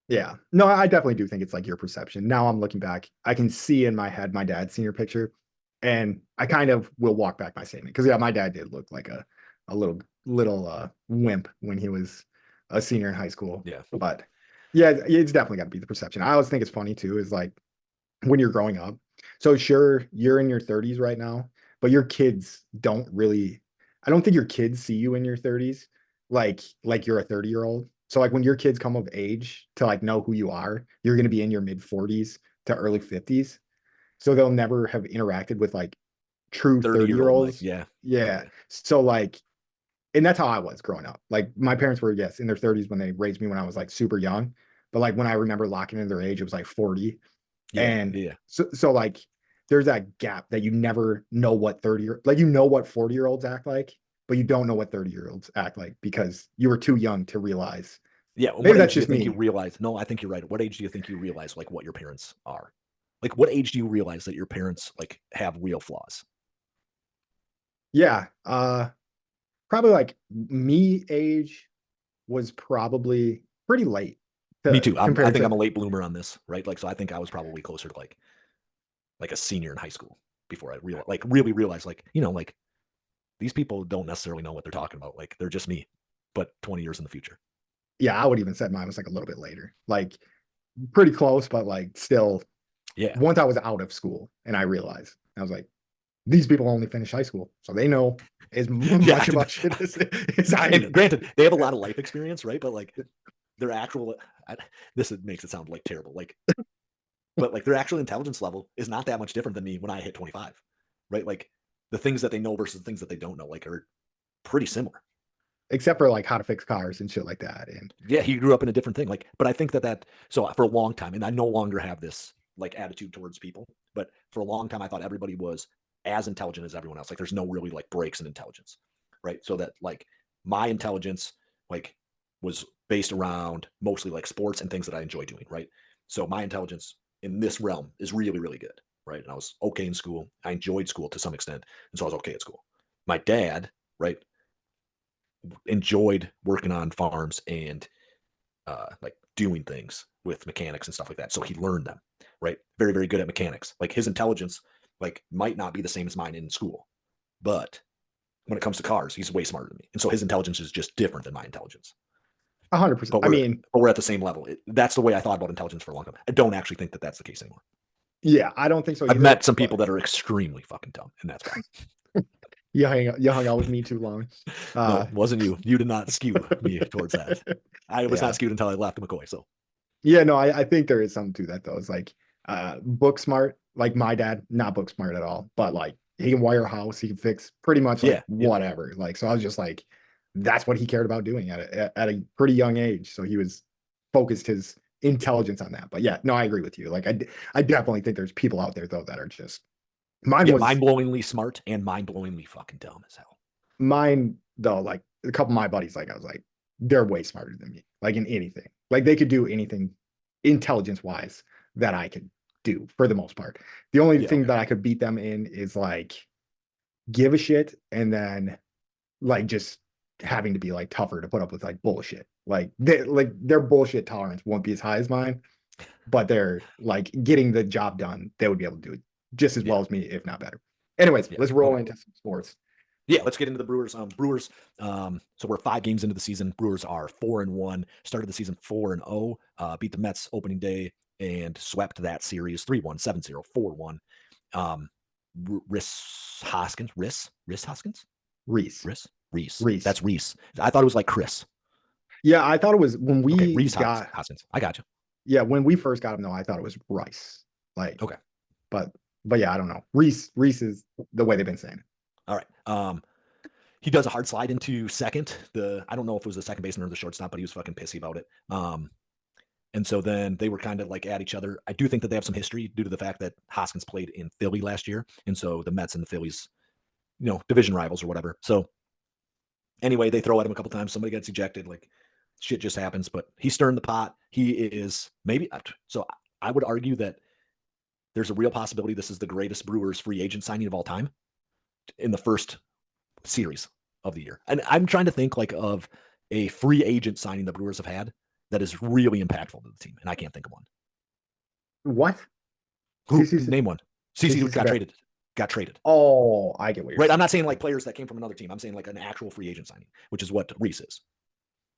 yeah. No, I definitely do think it's like your perception. Now I'm looking back, I can see in my head my dad's senior picture, and I kind of will walk back my statement because yeah, my dad did look like a little wimp when he was a senior in high school. Yeah. But yeah, it's definitely got to be the perception. I always think it's funny too, is like when you're growing up. So sure, you're in your 30s right now, but your kids don't really, I don't think your kids see you in your 30s like you're a 30-year-old. So like when your kids come of age to like know who you are, you're going to be in your mid 40s to early 50s. So they'll never have interacted with like true 30-year-old Mike. 30-year-olds. Yeah. Yeah. So like, and that's how I was growing up. Like my parents were, yes, in their 30s when they raised me when I was like super young. But like when I remember locking in their age, it was like 40. Yeah. And Yeah. so like there's that gap that you never know what 30 like you know what 40-year-olds act like, but you don't know what 30-year-olds act like because you were too young to realize. Yeah. Maybe What that's age do you just think you me. realize? No, I think you're right. What age do you think you realize like what your parents are? Like what age do you realize that your parents like have real flaws? Yeah. Probably like me age was probably pretty late Me to too. I compare think I'm to a late bloomer on this, right? Like, so I think I was probably closer to like a senior in high school before I realized, like, really realized, like, like these people don't necessarily know what they're talking about. Like, they're just me, but 20 years in the future. yeah, I would even said mine was like a little bit later. Like pretty close, but like still Yeah. Once I was out of school and I realized, I was like, these people only finish high school, so they know as Yeah. much about shit as I do. And granted, they have a lot of life experience, right? But like their actual, this makes it sound like terrible. Like, but like their actual intelligence level is not that much different than me when I hit 25, right? Like the things that they know versus the things that they don't know, like are pretty similar. Except for like how to fix cars and shit like that. And Yeah, he grew up in a different thing. Like, but I think that so for a long time, and I no longer have this like attitude towards people, but for a long time, I thought everybody was as intelligent as everyone else. Like, there's no really like breaks in intelligence, right? So that like my intelligence like was based around mostly like sports and things that I enjoy doing, right? So my intelligence in this realm is really, really good, right? And I was okay in school. I enjoyed school to some extent, and so I was okay at school. My dad, right, enjoyed working on farms and like doing things with mechanics and stuff like that. So he learned them, right? Very, very good at mechanics. Like his intelligence, like might not be the same as mine in school, but when it comes to cars, he's way smarter than me, and so his intelligence is just different than my intelligence. 100%. But I mean, we're at the same level. That's the way I thought about intelligence for a long time. I don't actually think that that's the case anymore. yeah, I don't think so I've either. met some people that are extremely fucking dumb, and that's why. You hung out with me too long. No, wasn't you. You did not skew me towards that. I was Yeah. not skewed until I left McCoy. So Yeah, no, I think there is something to that though. It's like book smart, like my dad, not book smart at all, but like he can wire a house, he can fix pretty much like yeah, whatever. Like, so I was just like, that's what he cared about doing at a pretty young age. So he was focused his intelligence on that. But yeah, no, I agree with you. Like I definitely think there's people out there though that are just mine yeah, was mind-blowingly smart and mind-blowingly fucking dumb as hell. mine though, like a couple of my buddies, like I was like, they're way smarter than me, like in anything. Like they could do anything intelligence wise that I could do for the most part. The only Yeah, thing okay. that I could beat them in is like give a shit and then like just having to be like tougher to put up with like bullshit. Like their bullshit tolerance won't be as high as mine, but they're like getting the job done, they would be able to do it just as well Yeah, as me, if not better. Anyways, yeah. let's roll Okay. into some sports. Yeah, let's get into the Brewers. Brewers. So we're 5 games into the season. Brewers are 4-1. Started the season 4-0. Beat the Mets opening day and swept that series 3-1, 7-0, 4-1. Um, Rhys Hoskins. Rhys Hoskins. Reese. Reese. Reese. That's Reese. I thought it was like Chris. Yeah, I thought it was when Okay, we Reese got Hoskins. I got you. yeah, when we first got him though, I thought it was Rice. Like, Okay. but yeah, I don't know. Reese is the way they've been saying it. All right. He does a hard slide into second. I don't know if it was the second baseman or the shortstop, but he was fucking pissy about it. And so then they were kind of like at each other. I do think that they have some history due to the fact that Hoskins played in Philly last year, and so the Mets and the Phillies, division rivals or whatever. So anyway, they throw at him a couple times. Somebody gets ejected. Like shit just happens. But he's stirring the pot. He is maybe so. I would argue that there's a real possibility this is the greatest Brewers free agent signing of all time in the first series of the year. And I'm trying to think like of a free agent signing the Brewers have had that is really impactful to the team, and I can't think of one. What? Who CC name one? CC CC got Sabat. traded. Got traded. Oh, I get what you're Right. I'm saying. not saying like players that came from another team. I'm saying like an actual free agent signing, which is what Reese is.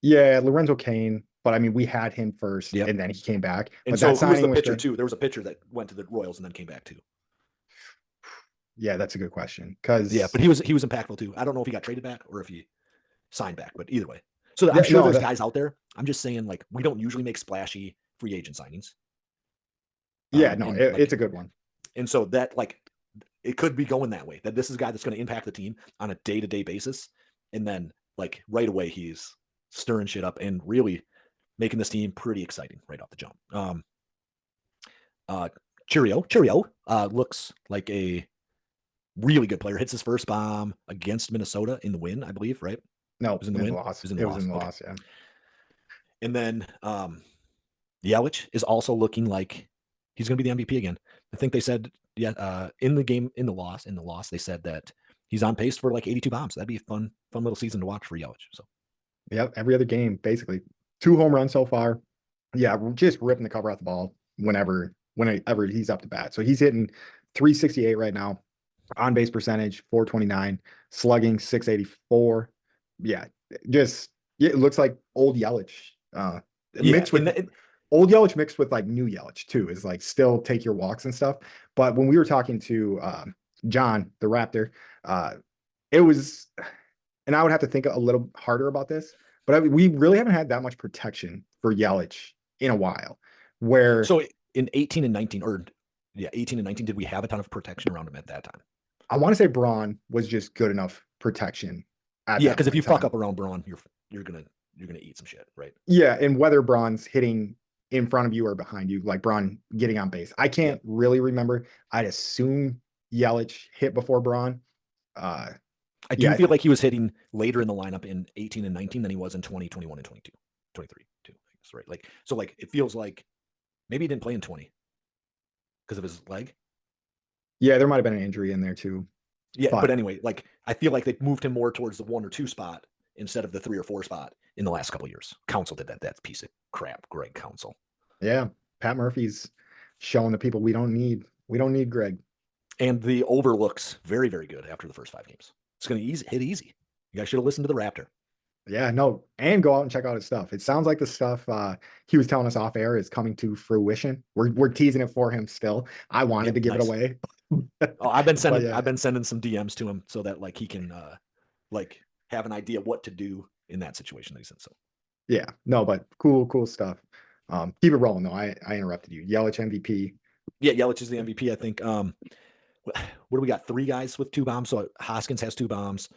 Yeah, Lorenzo Kane, but I mean, we had him first, Yep. and then he came back. And But so that who was the signing was pitcher great. too? There was a pitcher that went to the Royals and then came back too. Yeah, that's a good question Yeah, because but he was impactful too. I don't know if he got traded back or if he signed back, but either way. So I'm sure no, there's guys out there. I'm just saying like we don't usually make splashy free agent signings. yeah, no, And it's like a good one. and so that like it could be going that way. That this is a guy that's going to impact the team on a day-to-day basis, and then like right away he's stirring shit up and really making this team pretty exciting right off the jump. Cheerio looks like a really good player. Hits his first bomb against Minnesota in the win, I believe. Right? It No, was in the in the win. It loss. was in the It was loss. in the Okay. loss. Yeah. And then Yelich is also looking like he's going to be the MVP again. I think they said, in the loss, they said that he's on pace for like 82 bombs. That'd be a fun little season to watch for Yelich. So, Yep. Every other game, basically 2 home runs so far. Yeah, just ripping the cover off the ball whenever he's up to bat. So he's hitting 368 right now, on base percentage 429, slugging 684. Yeah, just yeah, it looks like old Yelich. yeah, Mixed with old Yelich mixed with like new Yelich too is like still take your walks and stuff. But when we were talking to John, the Raptor, uh, it was, and I would have to think a little harder about this, but we really haven't had that much protection for Yelich in a while. Where So in 18 and 19, or yeah, 18 and 19, did we have a ton of protection around him at that time? I want to say Braun was just good enough protection at Yeah, that because if point you in fuck time. up around Braun, you're gonna eat some shit, right? Yeah, and whether Braun's hitting in front of you or behind you, like Braun getting on base. I Yeah. can't really remember. I'd assume Yelich hit before Braun. Uh, I do yeah, feel like he was hitting later in the lineup in 18 and 19 than he was in 20, 21, and 22, 23, too. I guess, right? Like, so like it feels like maybe he didn't play in 20 because of his leg. yeah, there might have been an injury in there too. Yeah, but But anyway, like I feel like they moved him more towards the 1 or 2 spot instead of the 3 or 4 spot in the last couple of years. Council did that. That piece of crap, Greg Council. yeah, Pat Murphy's showing the people we don't need Greg. And the over looks very, very good after the first 5 games. It's going to hit easy. You guys should have listened to the Raptor. Yeah, no, and go out and check out his stuff. It sounds like the stuff he was telling us off air is coming to fruition. We're teasing it for him still. I wanted Yep, to give nice. it away. Oh, I've been sending yeah. I've been sending some DMs to him so that like he can like have an idea what to do in that situation that he's in. So Yeah, no, but cool stuff. Keep it rolling though. I interrupted you. Yelich MVP. yeah, Yelich is the MVP, I think. What do we got? 3 guys with 2 bombs. So Hoskins has 2 bombs.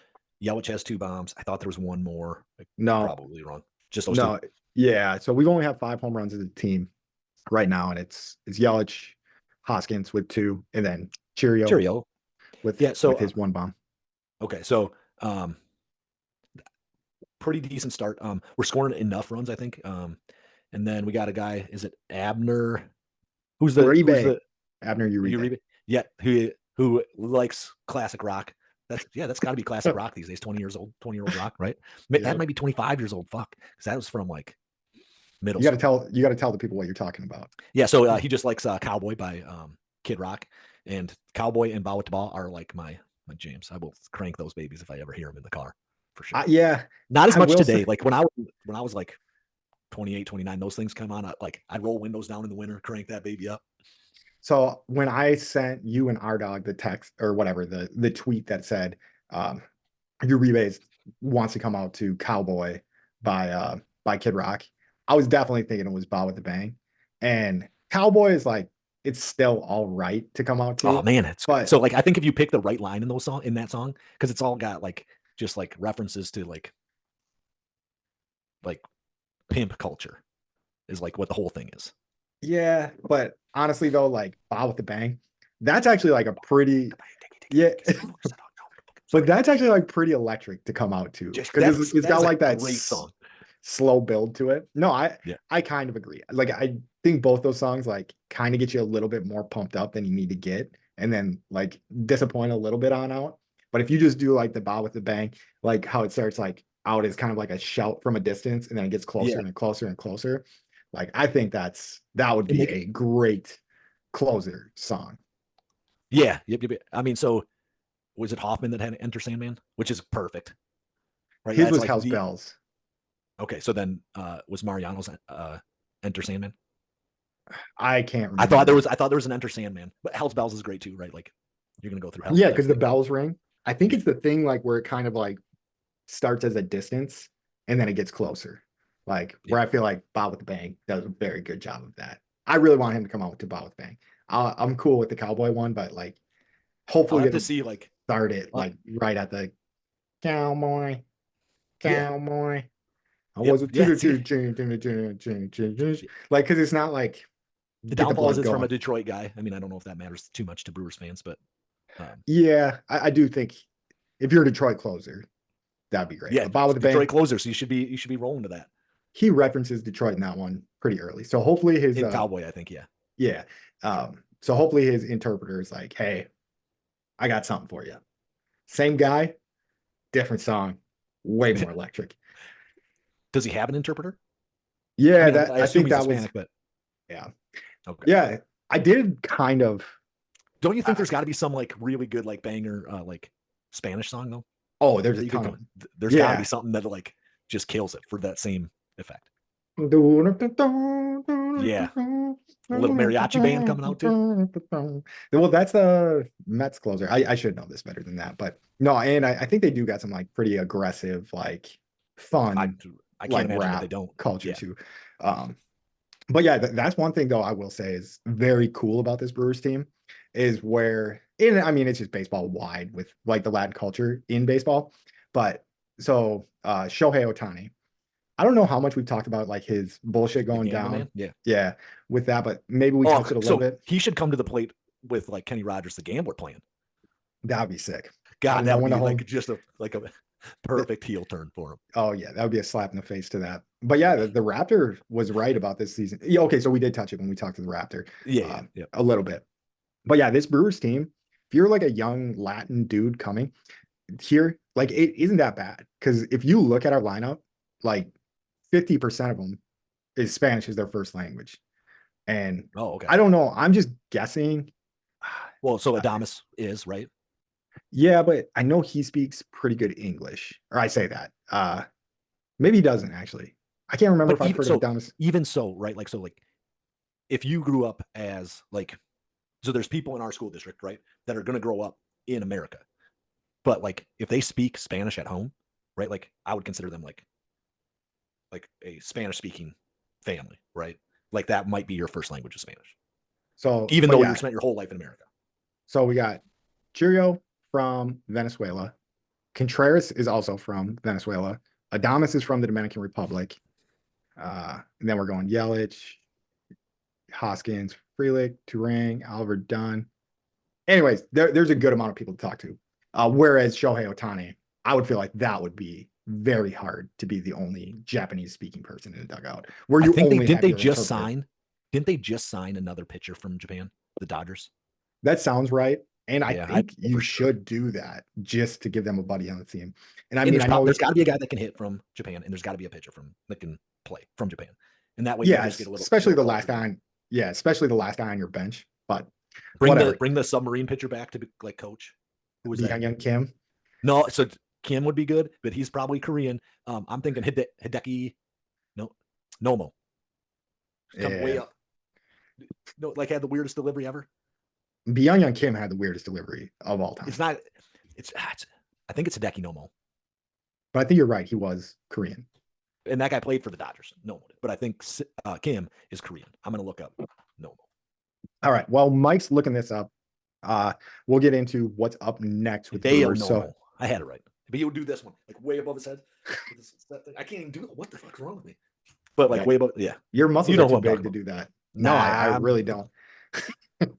Yelich has 2 bombs. I thought there was one more. No, Probably wrong. Just those no, 2. yeah. So we've only had 5 home runs as a team right now, and it's Yelich, Hoskins with 2, and then Cheerio. with Yeah. So his 1 bomb. okay. So pretty decent start. We're scoring enough runs, I think. And then we got a guy. Is it Abner? Who's the Abner Uribe. Uribe? Yeah, who likes classic rock. That's got to be classic rock these days. 20-year-old rock, right? That Yep. might be 25 years old. Fuck, because that was from like middle You got to school. tell the people what you're talking about. Yeah, so he just likes Cowboy by Kid Rock, and Cowboy and Bow with the Ball are like my jams. I will crank those babies if I ever hear them in the car, for sure. Yeah, Not as I much will today. say- Like when I was like 28, 29, those things come on. I'd roll windows down in the winter, crank that baby up. So when I sent you and our dog the text or whatever the tweet that said Uribe wants to come out to Cowboy by Kid Rock, I was definitely thinking it was Bow with the Bang, and Cowboy is like it's still all right to come out to. Oh man, it's But so like I think if you pick the right line in that song, because it's all got like just like references to like pimp culture is like what the whole thing is. yeah, but honestly though, like Bow with the Bang, that's actually like a pretty yeah. But that's actually like pretty electric to come out to because it's got like that great song. slow build to it. No, Yeah. I kind of agree. Like I think both those songs like kind of get you a little bit more pumped up than you need to get, and then like disappoint a little bit on out. But if you just do like the Bow with the Bang, like how it starts like out as kind of like a shout from a distance, and then it gets closer Yeah. and closer and closer. Like I think that would And be they- a great closer song. Yeah. Yep. I mean, so was it Hoffman that had Enter Sandman, which is perfect, right? His That's was like Hell's Bells. Okay, so then was Mariano's Enter Sandman? I can't remember. I thought there was an Enter Sandman, but Hell's Bells is great too, right? Like you're gonna go through hell. Yeah, because the bells ring. I think it's the thing like where it kind of like starts as a distance and then it gets closer. Like where I feel like Bob with the Bang does a very good job of that. I really want him to come out to Bob with Bang. I'm cool with the Cowboy one, but like I'll hopefully have to it'll see like start it like right at the Cowboy. Cowboy. I was a like because it's not like the get downfall is blood it's from a going. Detroit guy. I mean, I don't know if that matters too much to Brewers fans, but Yeah, I do think if you're a Detroit closer, that'd be great. yeah, But Bob with the Detroit Bang, closer, so you should be rolling to that. he references Detroit in that one pretty early. So hopefully his In Cowboy, I think, yeah. yeah. So hopefully his interpreter is like, hey, I got something for you. Same guy, different song, way more electric. Does he have an interpreter? Yeah, I mean, that I I assume think he's that was Hispanic, but yeah. okay. Yeah, I did kind of. Don't you think there's got to be some like really good like banger like Spanish song though? Oh, there's a You could ton. go- There's got to be something that like just kills it for that same effect. Yeah. A little mariachi band coming out too. Well, that's the Mets closer. I should know this better than that, but no, and I think they do got some like pretty aggressive, like I fun, I can't like imagine that they rap don't. culture Yeah. too. Um, but yeah, that's one thing though I will say is very cool about this Brewers team is where, and I mean, it's just baseball wide with like the Latin culture in baseball. But so Shohei Ohtani, I don't know how much we've talked about like his bullshit The going gambler down. man. Yeah. Yeah, with that, but maybe we Oh, touch it a little so bit. he should come to the plate with like Kenny Rogers, the gambler playing. That'd be sick. God, that No would one to be hold. like just a perfect heel turn for him. Oh yeah, that would be a slap in the face to that. But yeah, the Raptor was right about this season. Yeah, okay, so we did touch it when we talked to the Raptor Yeah, yeah, yeah. a little bit. But yeah, this Brewers team, if you're like a young Latin dude coming here, like it isn't that bad. Because if you look at our lineup, like 50% of them is Spanish as their first language. And Oh, okay. I don't know. I'm just guessing. Well, so Adamas is right. Yeah, but I know he speaks pretty good English. Or I say that. Maybe he doesn't actually. I can't remember But if I've heard of Adamas. even so, right? Like so, like if you grew up as like so, there's people in our school district, right, that are going to grow up in America, but like if they speak Spanish at home, right, like I would consider them like a Spanish speaking family, right? Like that might be your first language of Spanish, So, even but though yeah, you spent your whole life in America. so we got Churio from Venezuela. Contreras is also from Venezuela. Adamas is from the Dominican Republic. And then we're going Yelich, Hoskins, Frelick, Turang, Oliver Dunn. Anyways, there's a good amount of people to talk to. Whereas Shohei Ohtani, I would feel like that would be very hard to be the only Japanese speaking person in the dugout, where I you think only didn't have they your just interpreter. sign? Didn't they just sign another pitcher from Japan, the Dodgers? That sounds right. And I Yeah, I think know you for sure. should do that just to give them a buddy on the team. And I And mean, I know, there's got to be a guy that can hit from Japan, and there's got to be a pitcher from that can play from Japan, and that way you just get yes, a especially little the last culture. guy. Yeah, especially the last guy on your bench. But Bring whatever. the submarine pitcher back to be, like coach. Who was The that Young again? Young Kim. No, so Kim would be good, but he's probably Korean. I'm thinking Hideki no Nomo. Come way Yeah. up. No, like had the weirdest delivery ever. Young Young Kim had the weirdest delivery of all time. It's not. I think it's Hideki Nomo, But I think you're right. He was Korean. and that guy played for the Dodgers. Nomo, but I think Kim is Korean. I'm gonna look up Nomo. All right. Well, Mike's looking this up. We'll get into what's up next with the Hideo Brewers. So Nomo. I had it right, but he would do this one like way above his head. I can't even do it. What the fuck's wrong with me? But like yeah, way above. Yeah, your muscles you know are who too I'm big talking to about. do that. No, Nah, I really don't.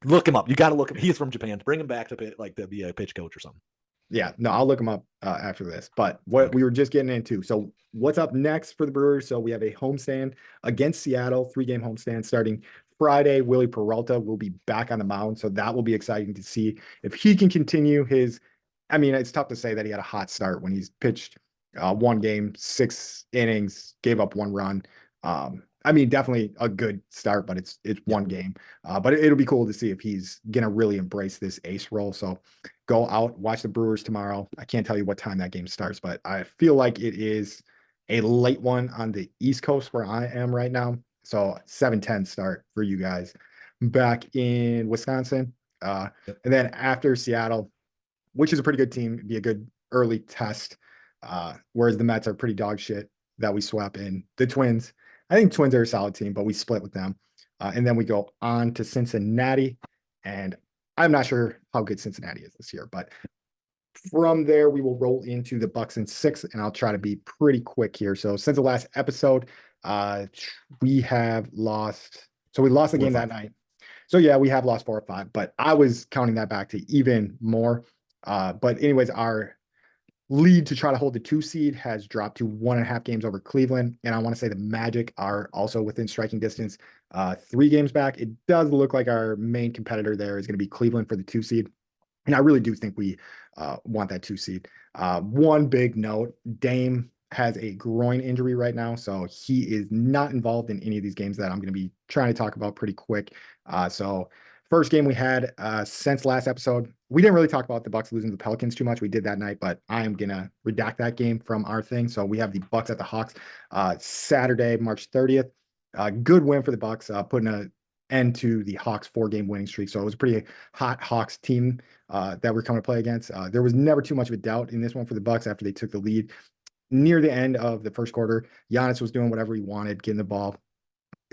look him up. You got to look him. He's from Japan. Bring him back to be a pitch coach or something. Yeah, no, I'll look them up after this. But what we were just getting into. So what's up next for the Brewers? So we have a homestand against Seattle, 3-game homestand starting Friday. Willie Peralta will be back on the mound. So that will be exciting to see if he can continue his. I mean, it's tough to say that he had a hot start when he's pitched one game, 6 innings, gave up 1 run. I mean, definitely a good start, but it's one game. But it'll be cool to see if he's gonna really embrace this ace role. So go out, watch the Brewers tomorrow. I can't tell you what time that game starts, but I feel like it is a late one on the East Coast where I am right now. So 7:10 start for you guys back in Wisconsin. And then after Seattle, which is a pretty good team, be a good early test. Whereas the Mets are pretty dog shit that we swap in. The Twins, I think Twins are a solid team, but we split with them. And then we go on to Cincinnati. And I'm not sure how good Cincinnati is this year, but from there we will roll into the Bucks in 6, and I'll try to be pretty quick here. So since the last episode, we have lost. So we lost the game that night. So yeah, we have lost 4 or 5, but I was counting that back to even more. But anyways, our lead to try to hold the 2 seed has dropped to 1.5 games over Cleveland. And I want to say the Magic are also within striking distance, 3 games back. It does look like our main competitor there is going to be Cleveland for the 2 seed. And I really do think we want that 2 seed. One big note, Dame has a groin injury right now, so he is not involved in any of these games that I'm going to be trying to talk about pretty quick. So first game we had since last episode, we didn't really talk about the Bucks losing to the Pelicans too much. We did that night, but I am gonna redact that game from our thing. So we have the Bucks at the Hawks Saturday, March 30th. Good win for the Bucks, putting an end to the Hawks 4-game winning streak. So it was a pretty hot Hawks team that we're coming to play against. There was never too much of a doubt in this one for the Bucks after they took the lead near the end of the first quarter. Giannis was doing whatever he wanted, getting the ball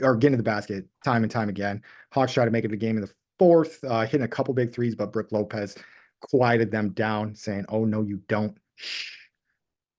or getting to the basket time and time again. Hawks tried to make it a game in the fourth, hitting a couple big threes, but Brook Lopez quieted them down, saying, "Oh no, you don't. Shh.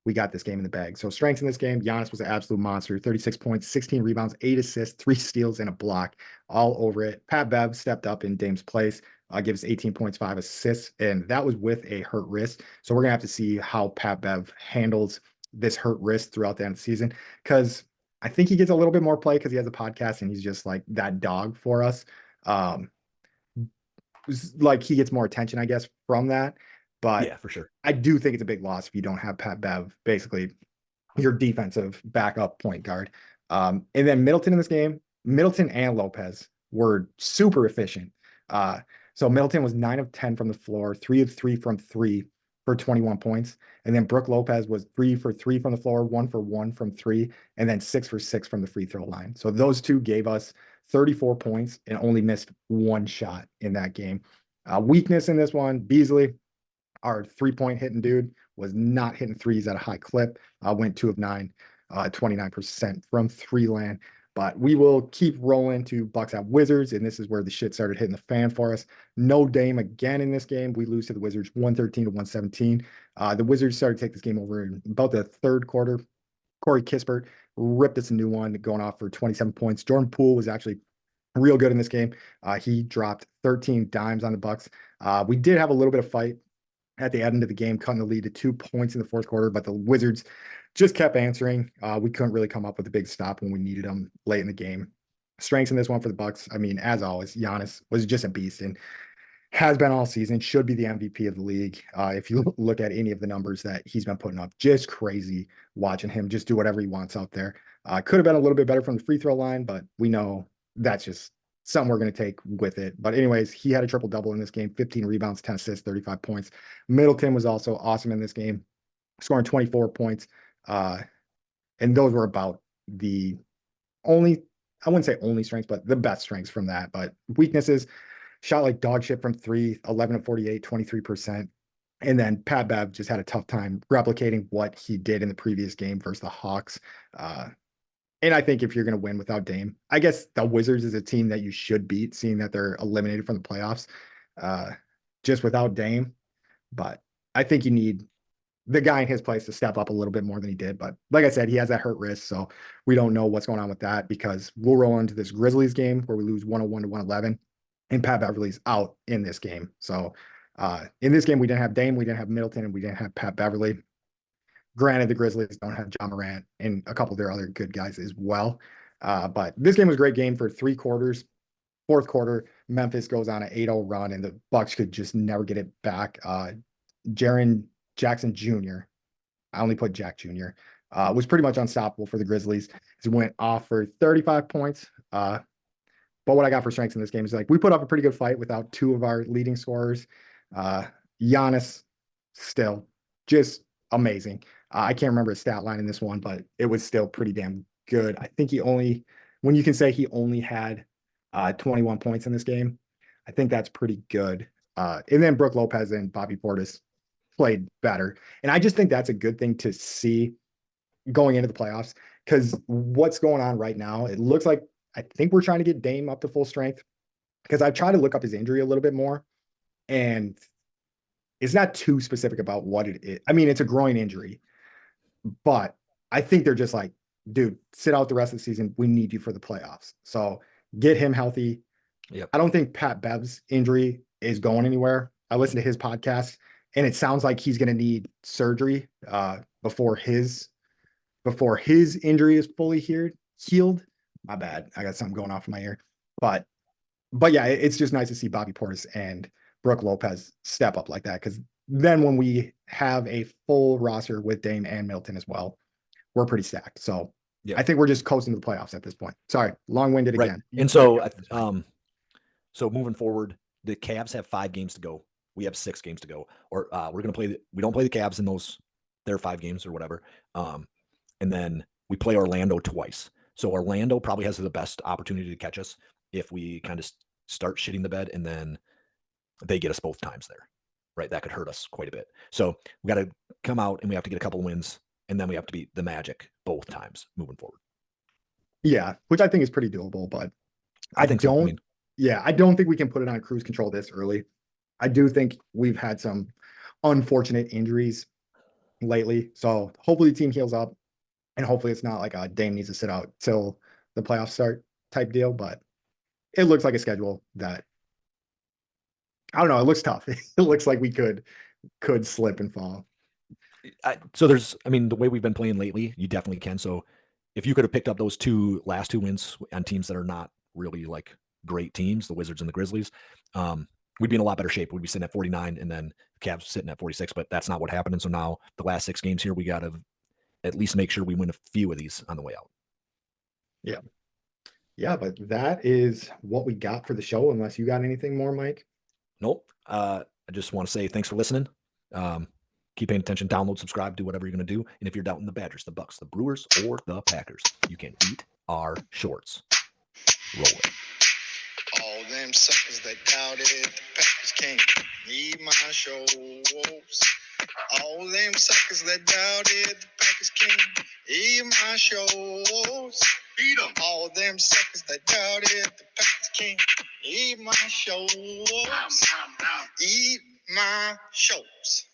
We got this game in the bag." So strengths in this game, Giannis was an absolute monster. 36 points, 16 rebounds, 8 assists, 3 steals, and a block all over it. Pat Bev stepped up in Dame's place, gives 18 points, 5 assists, and that was with a hurt wrist. So we're going to have to see how Pat Bev handles this hurt wrist throughout the end of the season, because I think he gets a little bit more play because he has a podcast and he's just like that dog for us. Um, like he gets more attention, I guess, from that. But Yeah, for sure. I do think it's a big loss if you don't have Pat Bev, basically your defensive backup point guard. And then Middleton in this game, Middleton and Lopez were super efficient. So Middleton was 9 of 10 from the floor, 3 of 3 from 3 for 21 points. And then Brook Lopez was 3 for 3 from the floor, 1 for 1 from 3, and then 6 for 6 from the free throw line. So those two gave us 34 points and only missed one shot in that game. Weakness in this one, Beasley, our 3-point hitting dude, was not hitting threes at a high clip. Went 2 of 9, 29% from three land. But we will keep rolling to Bucks at Wizards, and this is where the shit started hitting the fan for us. No Dame again in this game. We lose to the Wizards 113 to 117. The Wizards started to take this game over in about the third quarter. Corey Kispert ripped us a new one, going off for 27 points. Jordan Poole was actually real good in this game. He dropped 13 dimes on the Bucks. We did have a little bit of fight at the end of the game, cutting the lead to 2 points in the fourth quarter, but the Wizards just kept answering. We couldn't really come up with a big stop when we needed them late in the game. Strengths in this one for the Bucks. I mean, as always, Giannis was just a beast and has been all season, should be the MVP of the league. If you look at any of the numbers that he's been putting up, just crazy watching him just do whatever he wants out there. Could have been a little bit better from the free throw line, but we know that's just something we're going to take with it. But anyways, he had a triple double in this game, 15 rebounds, 10 assists, 35 points. Middleton was also awesome in this game, scoring 24 points. And those were about the only, I wouldn't say only strengths, but the best strengths from that. But weaknesses, shot like dog shit from 3, 11 of 48, 23%. And then Pat Bev just had a tough time replicating what he did in the previous game versus the Hawks. And I think if you're going to win without Dame, I guess the Wizards is a team that you should beat, seeing that they're eliminated from the playoffs just without Dame. But I think you need the guy in his place to step up a little bit more than he did. But like I said, he has that hurt wrist, so we don't know what's going on with that, because we'll roll into this Grizzlies game where we lose 101 to 111, and Pat Beverly's out in this game. So in this game, we didn't have Dame, we didn't have Middleton, and we didn't have Pat Beverly. Granted, the Grizzlies don't have John Morant and a couple of their other good guys as well. But this game was a great game for 3 quarters. Fourth quarter, Memphis goes on an 8-0 run, and the Bucks could just never get it back. Jaren Jackson Jr., I only put Jack Jr., was pretty much unstoppable for the Grizzlies. He went off for 35 points. But what I got for strengths in this game is, like, we put up a pretty good fight without 2 of our leading scorers. Giannis, still just amazing. I can't remember his stat line in this one, but it was still pretty damn good. I think when you can say he only had 21 points in this game, I think that's pretty good. And then Brook Lopez and Bobby Portis played better. And I just think that's a good thing to see going into the playoffs, because what's going on right now, it looks like, I think we're trying to get Dame up to full strength, because I've tried to look up his injury a little bit more, and it's not too specific about what it is. I mean, it's a groin injury, but I think they're just like, dude, sit out the rest of the season. We need you for the playoffs. So get him healthy. Yep. I don't think Pat Bev's injury is going anywhere. I listened to his podcast, and it sounds like he's going to need surgery before his injury is fully healed. My bad. I got something going off in my ear. But yeah, it's just nice to see Bobby Portis and Brook Lopez step up like that, because then when we have a full roster with Dame and Middleton as well, we're pretty stacked. So yeah, I think we're just coasting to the playoffs at this point. Sorry, long-winded right. again. And so, so moving forward, the Cavs have 5 games to go. We have 6 games to go. Or we're going to play. We don't play the Cavs in their 5 games or whatever. And then we play Orlando twice. So Orlando probably has the best opportunity to catch us if we kind of start shitting the bed and then they get us both times there, right? That could hurt us quite a bit. So we got to come out and we have to get a couple of wins, and then we have to beat the Magic both times moving forward. Yeah, which I think is pretty doable, but I think so. I mean, I don't think we can put it on cruise control this early. I do think we've had some unfortunate injuries lately. So hopefully the team heals up and hopefully it's not like a Dame needs to sit out till the playoffs start type deal. But it looks like a schedule that I don't know. It looks tough. It looks like we could slip and fall. so there's, I mean, the way we've been playing lately, you definitely can. So if you could have picked up those last two wins on teams that are not really like great teams, the Wizards and the Grizzlies, we'd be in a lot better shape. We'd be sitting at 49 and then the Cavs sitting at 46, but that's not what happened. And so now the last 6 games here, we got to at least make sure we win a few of these on the way out. Yeah. Yeah, but that is what we got for the show, unless you got anything more, Mike. Nope. I just want to say thanks for listening. Keep paying attention, download, subscribe, do whatever you're going to do. And if you're doubting the Badgers, the Bucks, the Brewers, or the Packers, you can eat our shorts. Roll it. All them suckers that doubted the Packers can't need my shorts. All them suckers that doubted the Packers can't eat my shorts. Beat 'em. All them suckers that doubted the Packers can't eat my shorts. Eat my shorts.